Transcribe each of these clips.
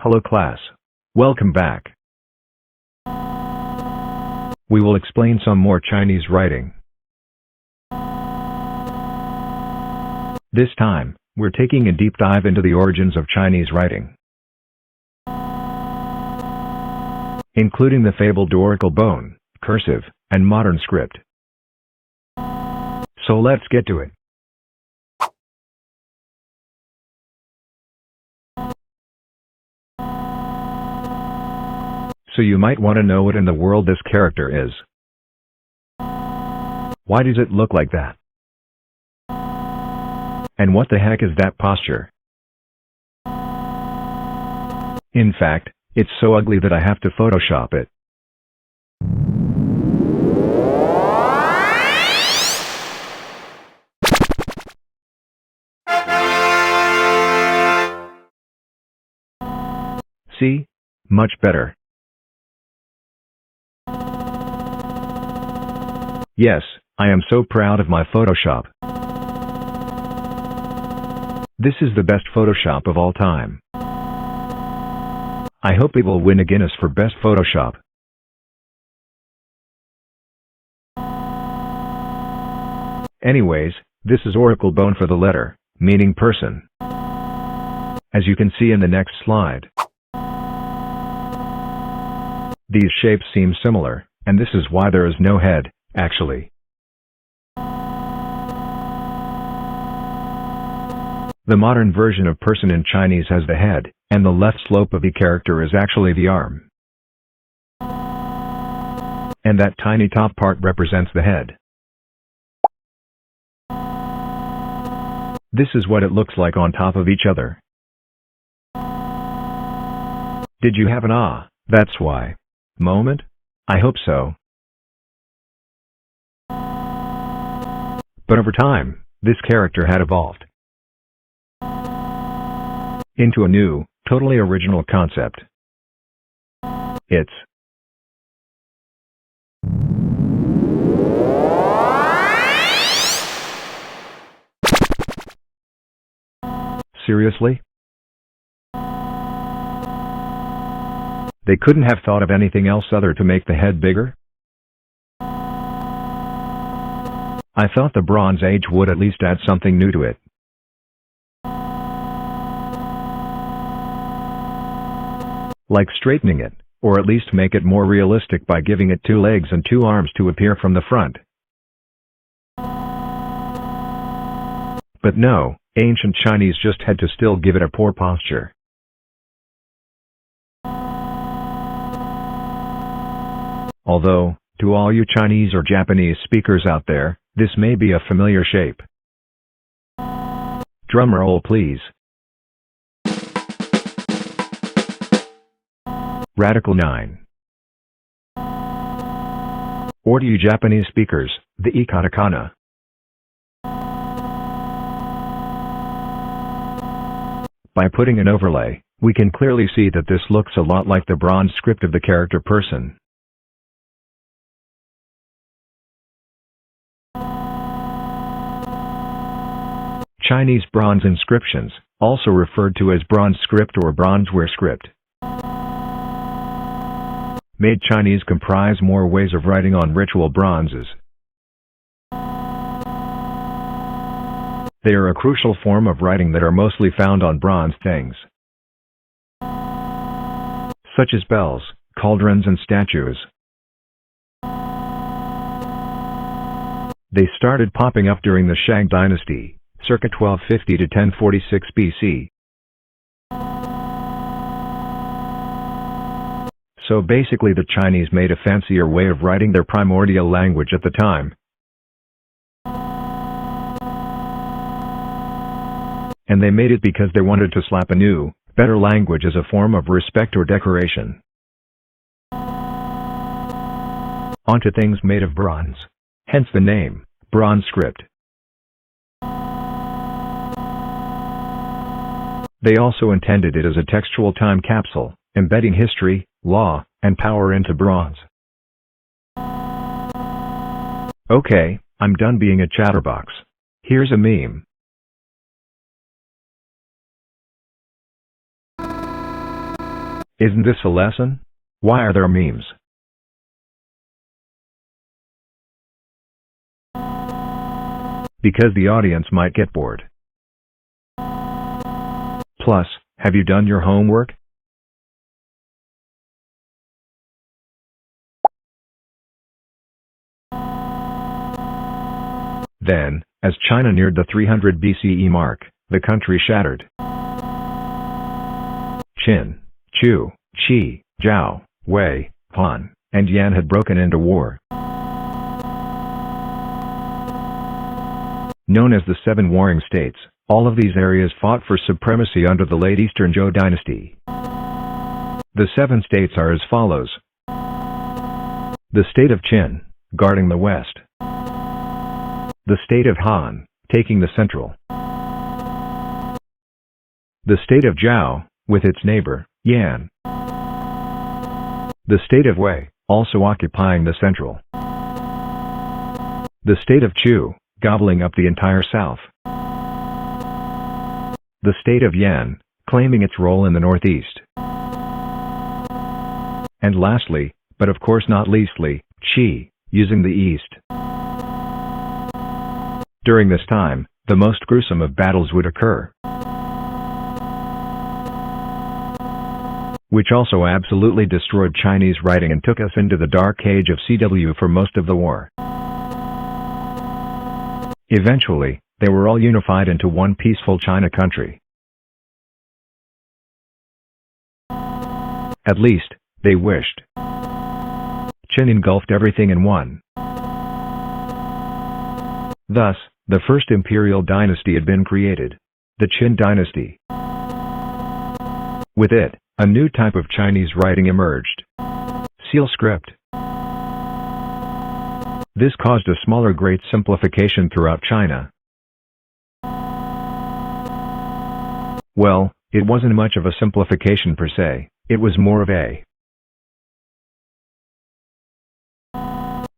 Hello class. Welcome back. We will explain some more Chinese writing. This time, we're taking a deep dive into the origins of Chinese writing, including the fabled oracle bone, cursive, and modern script. So let's get to it. So you might want to know what in the world this character is. Why does it look like that? And what the heck is that posture? In fact, it's so ugly that I have to Photoshop it. See? Much better. Yes, I am so proud of my Photoshop. This is the best Photoshop of all time. I hope it will win a Guinness for Best Photoshop. Anyways, this is oracle bone for the letter, meaning person. As you can see in the next slide. These shapes seem similar, and this is why there is no head, actually. The modern version of person in Chinese has the head, and the left slope of the character is actually the arm. And that tiny top part represents the head. This is what it looks like on top of each other. Did you have an "ah, that's why" moment? I hope so. But over time, this character had evolved into a new, totally original concept. It's seriously? They couldn't have thought of anything else other to make the head bigger? I thought the Bronze Age would at least add something new to it. Like straightening it, or at least make it more realistic by giving it 2 legs and 2 arms to appear from the front. But no, ancient Chinese just had to still give it a poor posture. Although, to all you Chinese or Japanese speakers out there, this may be a familiar shape. Drum roll please. Radical 9. Or to you Japanese speakers, the katakana. By putting an overlay, we can clearly see that this looks a lot like the bronze script of the character person. Chinese bronze inscriptions, also referred to as bronze script or bronzeware script, made Chinese comprise more ways of writing on ritual bronzes. They are a crucial form of writing that are mostly found on bronze things, such as bells, cauldrons and statues. They started popping up during the Shang dynasty, circa 1250 to 1046 BC. So basically the Chinese made a fancier way of writing their primordial language at the time. And they made it because they wanted to slap a new, better language as a form of respect or decoration onto things made of bronze. Hence the name, bronze script. They also intended it as a textual time capsule, embedding history, law, and power into bronze. Okay, I'm done being a chatterbox. Here's a meme. Isn't this a lesson? Why are there memes? Because the audience might get bored. Plus, have you done your homework? Then, as China neared the 300 BCE mark, the country shattered. Qin, Chu, Qi, Zhao, Wei, Han, and Yan had broken into war. Known as the Seven Warring States, all of these areas fought for supremacy under the late Eastern Zhou dynasty. The seven states are as follows. The state of Qin, guarding the west. The state of Han, taking the central. The state of Zhao, with its neighbor, Yan. The state of Wei, also occupying the central. The state of Chu, gobbling up the entire south. The state of Yan, claiming its role in the northeast. And lastly, but of course not leastly, Qi, using the east. During this time, the most gruesome of battles would occur, which also absolutely destroyed Chinese writing and took us into the dark age of CW for most of the war. Eventually, they were all unified into one peaceful China country. At least, they wished. Qin engulfed everything in one. Thus, the first imperial dynasty had been created, the Qin dynasty. With it, a new type of Chinese writing emerged, seal script. This caused a smaller great simplification throughout China. Well, it wasn't much of a simplification per se, it was more of a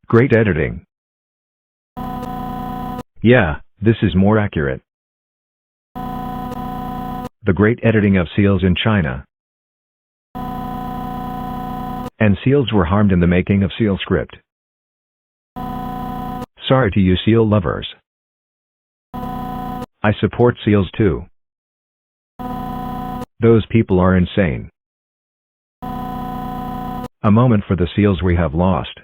great editing. Yeah, this is more accurate. The great editing of seals in China. And seals were harmed in the making of seal script. Sorry to you seal lovers. I support seals too. Those people are insane. A moment for the seals we have lost.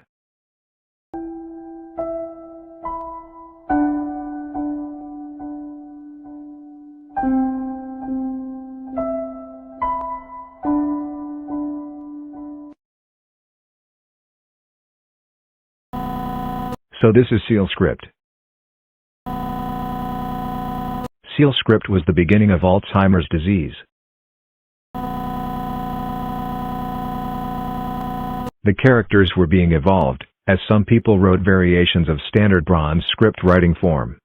So this is seal script. Seal script was the beginning of Alzheimer's disease. The characters were being evolved, as some people wrote variations of standard bronze script writing form.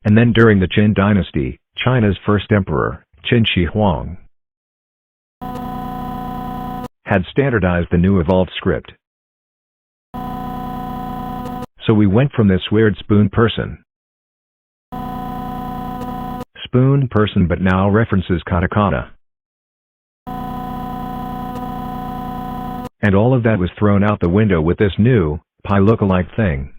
And then during the Qin dynasty, China's first emperor, Qin Shi Huang, had standardized the new evolved script. So we went from this weird spoon person but now references katakana. And all of that was thrown out the window with this new, pi lookalike thing.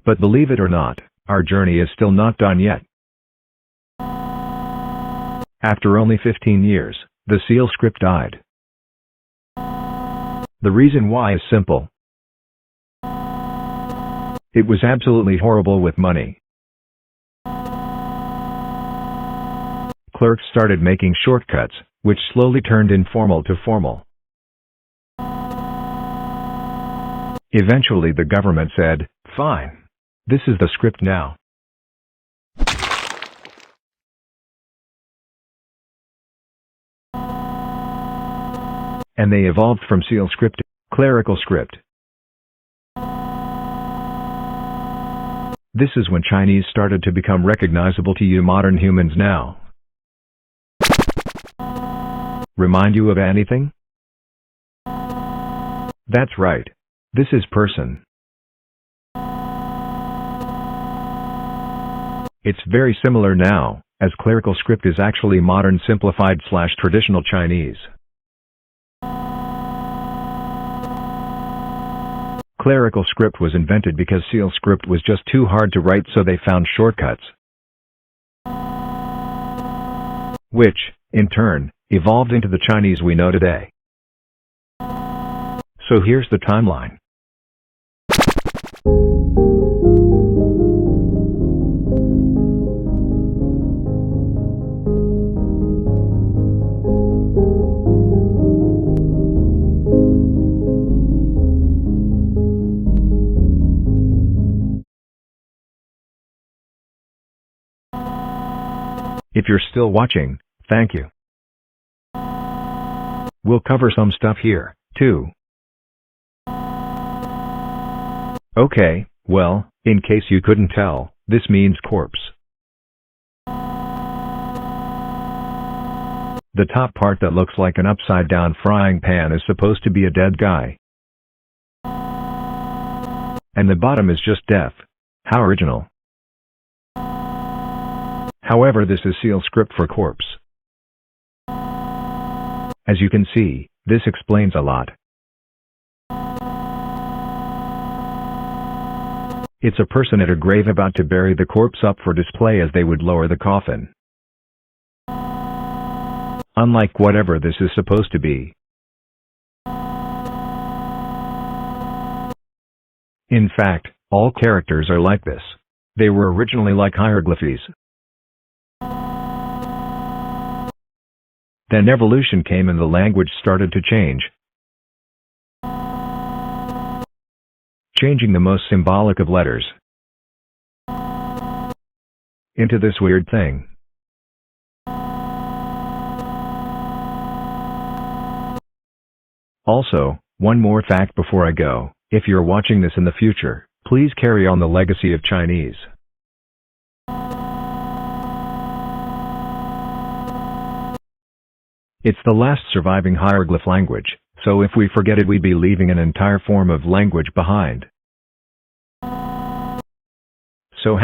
But believe it or not, our journey is still not done yet. After only 15 years, the seal script died. The reason why is simple. It was absolutely horrible with money. Clerks started making shortcuts, which slowly turned informal to formal. Eventually the government said, "Fine. This is the script now." And they evolved from seal script to clerical script. This is when Chinese started to become recognizable to you modern humans now. Remind you of anything? That's right. This is person. It's very similar now, as clerical script is actually modern simplified/traditional Chinese. Clerical script was invented because seal script was just too hard to write, so they found shortcuts, which, in turn, evolved into the Chinese we know today. So here's the timeline. If you're still watching, thank you. We'll cover some stuff here, too. Okay, well, in case you couldn't tell, this means corpse. The top part that looks like an upside-down frying pan is supposed to be a dead guy. And the bottom is just death. How original. However, this is seal script for corpse. As you can see, this explains a lot. It's a person at a grave about to bury the corpse up for display as they would lower the coffin. Unlike whatever this is supposed to be. In fact, all characters are like this. They were originally like hieroglyphs. Then evolution came and the language started to change. Changing the most symbolic of letters into this weird thing. Also, one more fact before I go: if you're watching this in the future, please carry on the legacy of Chinese. It's the last surviving hieroglyph language, so if we forget it, we'd be leaving an entire form of language behind. So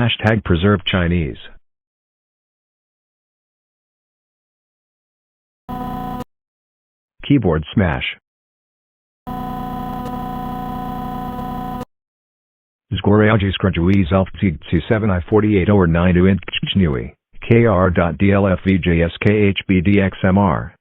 #preserve Chinese. Keyboard smash. Zgoryaji skrajui zelfzi 7I48 or 9 KR.DLFVJSKHBDXMR